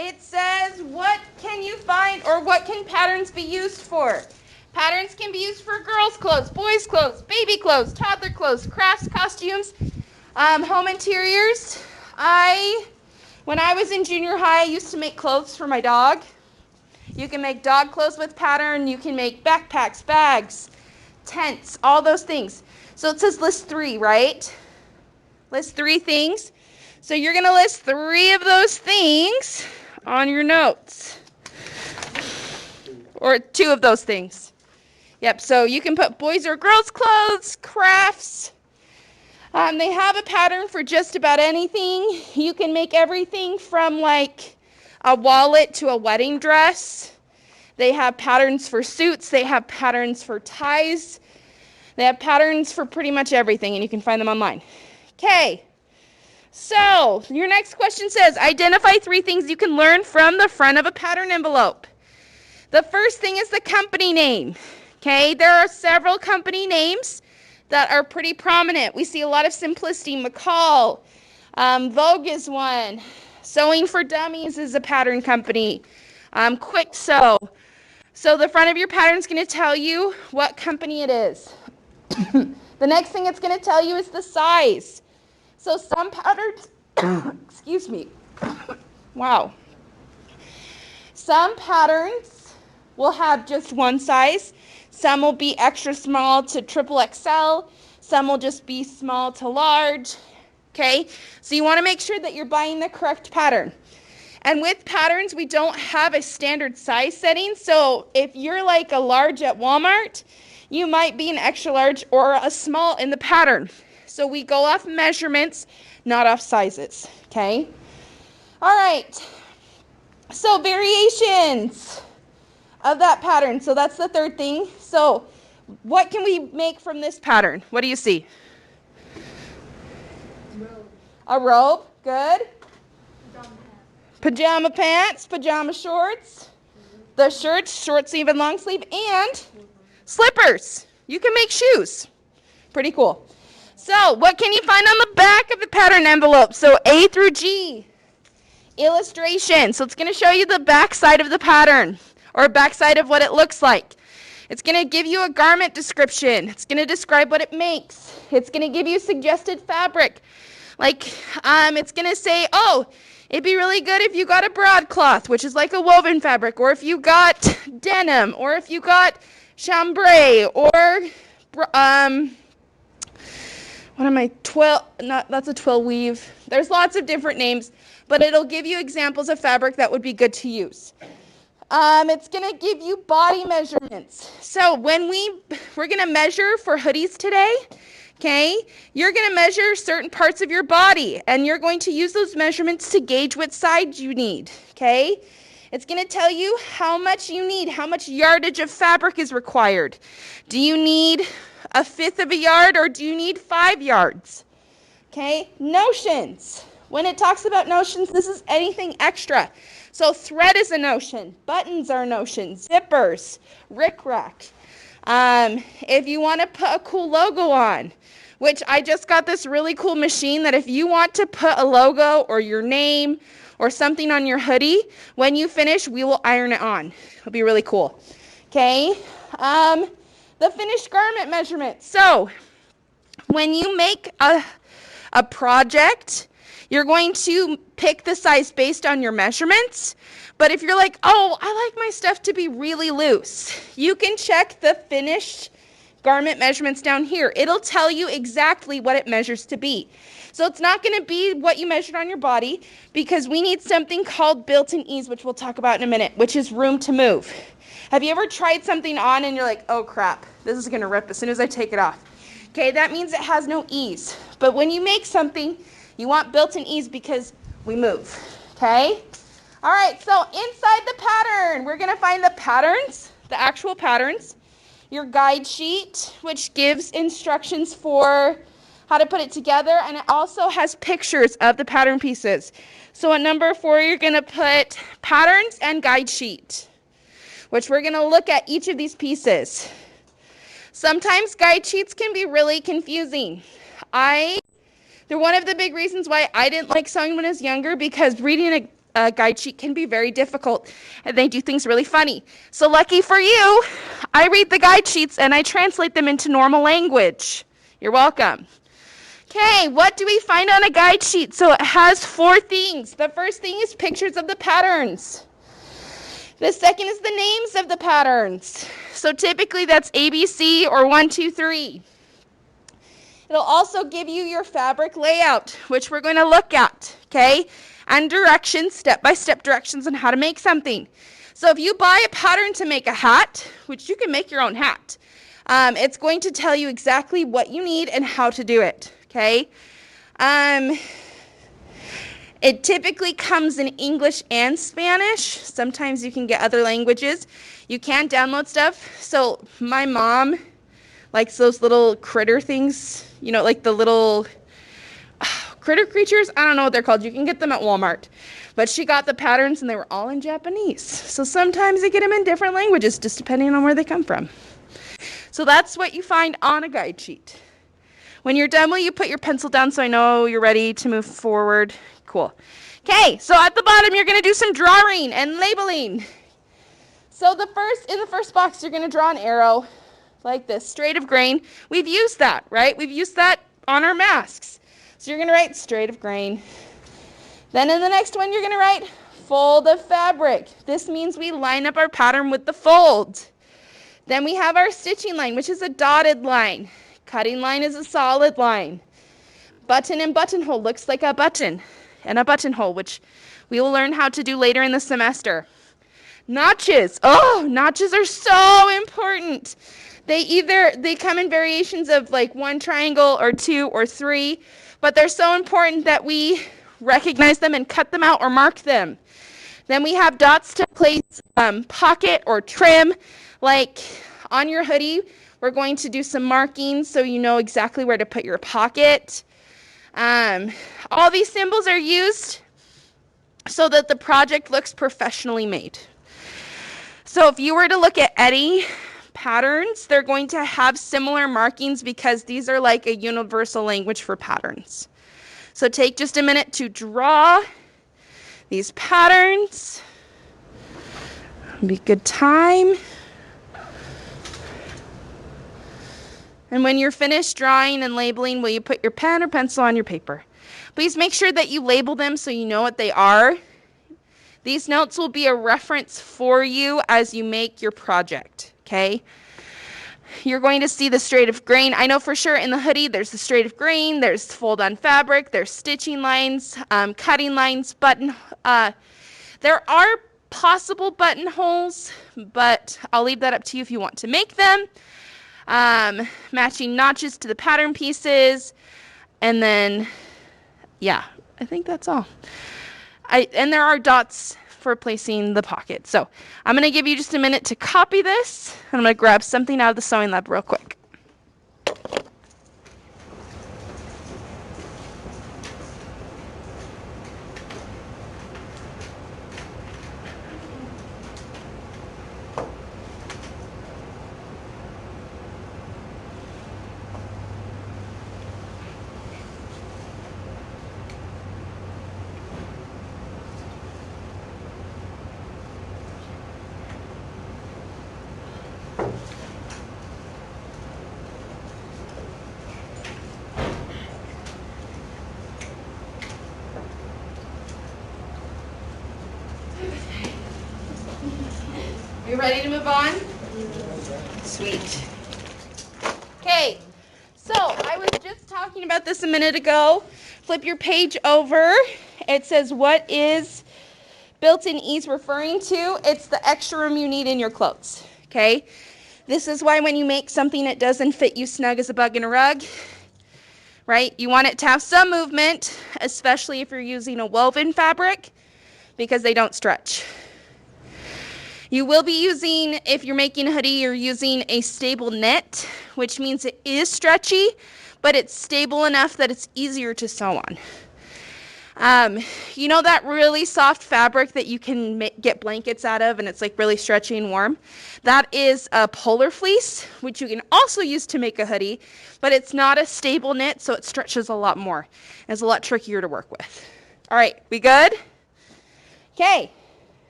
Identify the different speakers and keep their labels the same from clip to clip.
Speaker 1: It says, what can you find, or what can patterns be used for? Patterns can be used for girls' clothes, boys' clothes, baby clothes, toddler clothes, crafts, costumes, home interiors. When I was in junior high, I used to make clothes for my dog. You can make dog clothes with pattern. You can make backpacks, bags, tents, all those things. So it says list 3, right? List 3 things. So you're going to list 3 of those things on your notes. Or 2 of those things. Yep, so you can put boys or girls' clothes, crafts. They have a pattern for just about anything. You can make everything from like a wallet to a wedding dress. They have patterns for suits. They have patterns for ties. They have patterns for pretty much everything, and you can find them online. Okay, so your next question says, identify 3 things you can learn from the front of a pattern envelope. The first thing is the company name. Okay, there are several company names that are pretty prominent. We see a lot of Simplicity, McCall, Vogue is one. Sewing for Dummies is a pattern company. Quick Sew. So the front of your pattern is going to tell you what company it is. The next thing it's going to tell you is the size. So some patterns, excuse me, wow. Some patterns will have just one size. Some will be extra small to triple XL. Some will just be small to large. Okay, so you want to make sure that you're buying the correct pattern. And with patterns, we don't have a standard size setting. So if you're like a large at Walmart, you might be an extra large or a small in the pattern. So we go off measurements, not off sizes. Okay, all right. So variations of that pattern. So that's the third thing. So what can we make from this pattern? What do you see? A robe, good. Pajama pants, pajama shorts. The shirts, short sleeve and long sleeve, and slippers. You can make shoes. Pretty cool. So what can you find on the back of the pattern envelope? So A through G. Illustration. So it's going to show you the back side of the pattern, or back side of what it looks like. It's going to give you a garment description. It's going to describe what it makes. It's going to give you suggested fabric. Like, it's going to say, oh, it'd be really good if you got a broadcloth, which is like a woven fabric, or if you got denim, or if you got chambray, or, that's a twill weave. There's lots of different names, but it'll give you examples of fabric that would be good to use. It's going to give you body measurements. So when we're going to measure for hoodies today, okay, you're going to measure certain parts of your body, and you're going to use those measurements to gauge what size you need, okay? It's going to tell you how much you need, how much yardage of fabric is required. Do you need 1/5 of a yard, or do you need 5 yards? Okay, notions. When it talks about notions, this is anything extra. So thread is a notion, buttons are a notion, zippers, rickrack. If you want to put a cool logo on, which I just got this really cool machine that if you want to put a logo or your name or something on your hoodie, when you finish, we will iron it on. It'll be really cool. Okay, the finished garment measurement. So when you make a project, you're going to pick the size based on your measurements. But if you're like, oh, I like my stuff to be really loose, you can check the finished garment measurements down here. It'll tell you exactly what it measures to be. So it's not going to be what you measured on your body, because we need something called built-in ease, which we'll talk about in a minute, which is room to move. Have you ever tried something on and you're like, oh crap, this is going to rip as soon as I take it off? Okay, that means it has no ease. But when you make something, you want built-in ease because we move, okay? All right, so inside the pattern, we're going to find the patterns, the actual patterns, your guide sheet, which gives instructions for how to put it together, and it also has pictures of the pattern pieces. So at number 4, you're going to put patterns and guide sheet, which we're going to look at each of these pieces. Sometimes guide sheets can be really confusing. They're one of the big reasons why I didn't like sewing when I was younger, because reading a guide sheet can be very difficult, and they do things really funny. So lucky for you, I read the guide sheets and I translate them into normal language. You're welcome. Okay, what do we find on a guide sheet? So it has 4 things. The first thing is pictures of the patterns. The second is the names of the patterns. So typically that's ABC or 1, 2, 3. It'll also give you your fabric layout, which we're going to look at, okay? And directions, step-by-step directions on how to make something. So if you buy a pattern to make a hat, which you can make your own hat, it's going to tell you exactly what you need and how to do it, okay? It typically comes in English and Spanish. Sometimes you can get other languages. You can download stuff. So my mom likes those little critter things, you know, like the little critter creatures. I don't know what they're called. You can get them at Walmart. But she got the patterns and they were all in Japanese. So sometimes they get them in different languages, just depending on where they come from. So that's what you find on a guide sheet. When you're done, will you put your pencil down so I know you're ready to move forward? Cool. Okay, so at the bottom, you're going to do some drawing and labeling. So in the first box, you're going to draw an arrow like this, straight of grain. We've used that, right? We've used that on our masks. So you're going to write straight of grain. Then in the next one, you're going to write fold of fabric. This means we line up our pattern with the fold. Then we have our stitching line, which is a dotted line. Cutting line is a solid line. Button and buttonhole looks like a button and a buttonhole, which we will learn how to do later in the semester. Notches. Oh, notches are so important. They come in variations of like 1 triangle or 2 or 3, but they're so important that we recognize them and cut them out or mark them. Then we have dots to place pocket or trim. Like on your hoodie, we're going to do some markings so you know exactly where to put your pocket. All these symbols are used so that the project looks professionally made. So if you were to look at any patterns, they're going to have similar markings because these are like a universal language for patterns. So take just a minute to draw these patterns. It'll be a good time. And when you're finished drawing and labeling, will you put your pen or pencil on your paper? Please make sure that you label them so you know what they are. These notes will be a reference for you as you make your project, okay? You're going to see the straight of grain. I know for sure in the hoodie, there's the straight of grain, there's fold on fabric, there's stitching lines, cutting lines, button. There are possible buttonholes, but I'll leave that up to you if you want to make them. Matching notches to the pattern pieces, and then, yeah, I think that's all. And there are dots for placing the pocket. So I'm going to give you just a minute to copy this, and I'm going to grab something out of the sewing lab real quick. You ready to move on? Sweet. Okay, so I was just talking about this a minute ago. Flip your page over. It says, what is built-in ease referring to? It's the extra room you need in your clothes, okay? This is why when you make something that doesn't fit you snug as a bug in a rug, right? You want it to have some movement, especially if you're using a woven fabric, because they don't stretch. You will be using, if you're making a hoodie, you're using a stable knit, which means it is stretchy, but it's stable enough that it's easier to sew on. You know that really soft fabric that you can get blankets out of and it's like really stretchy and warm? That is a polar fleece, which you can also use to make a hoodie, but it's not a stable knit, so it stretches a lot more. It's a lot trickier to work with. All right, we good? Okay,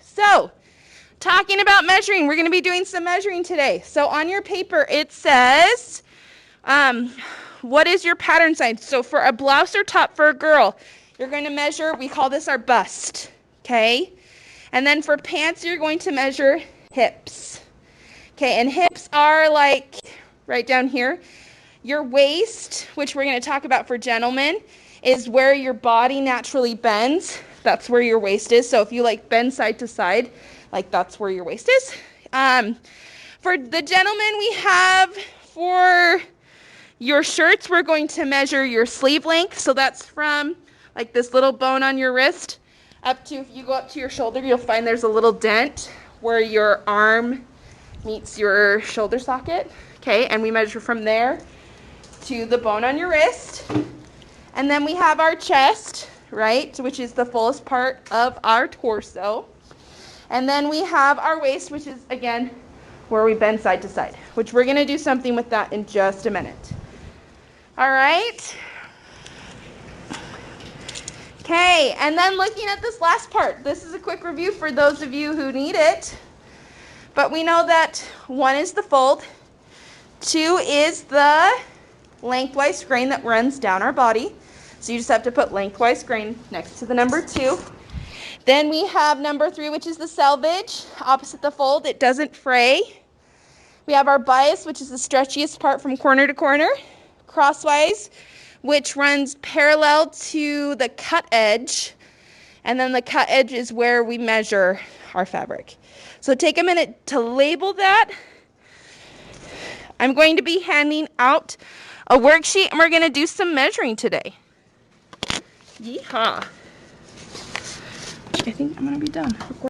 Speaker 1: so talking about measuring, we're going to be doing some measuring today. So on your paper, it says, what is your pattern size? So for a blouse or top for a girl, you're going to measure, we call this our bust, okay? And then for pants, you're going to measure hips. Okay, and hips are like right down here. Your waist, which we're going to talk about for gentlemen, is where your body naturally bends. That's where your waist is. So if you like bend side to side, like that's where your waist is. For the gentlemen, we have for your shirts, we're going to measure your sleeve length. So that's from like this little bone on your wrist up to, if you go up to your shoulder, you'll find there's a little dent where your arm meets your shoulder socket. Okay, and we measure from there to the bone on your wrist. And then we have our chest, right, which is the fullest part of our torso. And then we have our waist, which is, again, where we bend side to side, which we're going to do something with that in just a minute. All right. Okay, and then looking at this last part, this is a quick review for those of you who need it. But we know that 1 is the fold, 2 is the lengthwise grain that runs down our body. So you just have to put lengthwise grain next to the number 2. Then we have number 3, which is the selvage, opposite the fold. It doesn't fray. We have our bias, which is the stretchiest part from corner to corner. Crosswise, which runs parallel to the cut edge. And then the cut edge is where we measure our fabric. So take a minute to label that. I'm going to be handing out a worksheet, and we're going to do some measuring today. Yeehaw. I think I'm going to be done.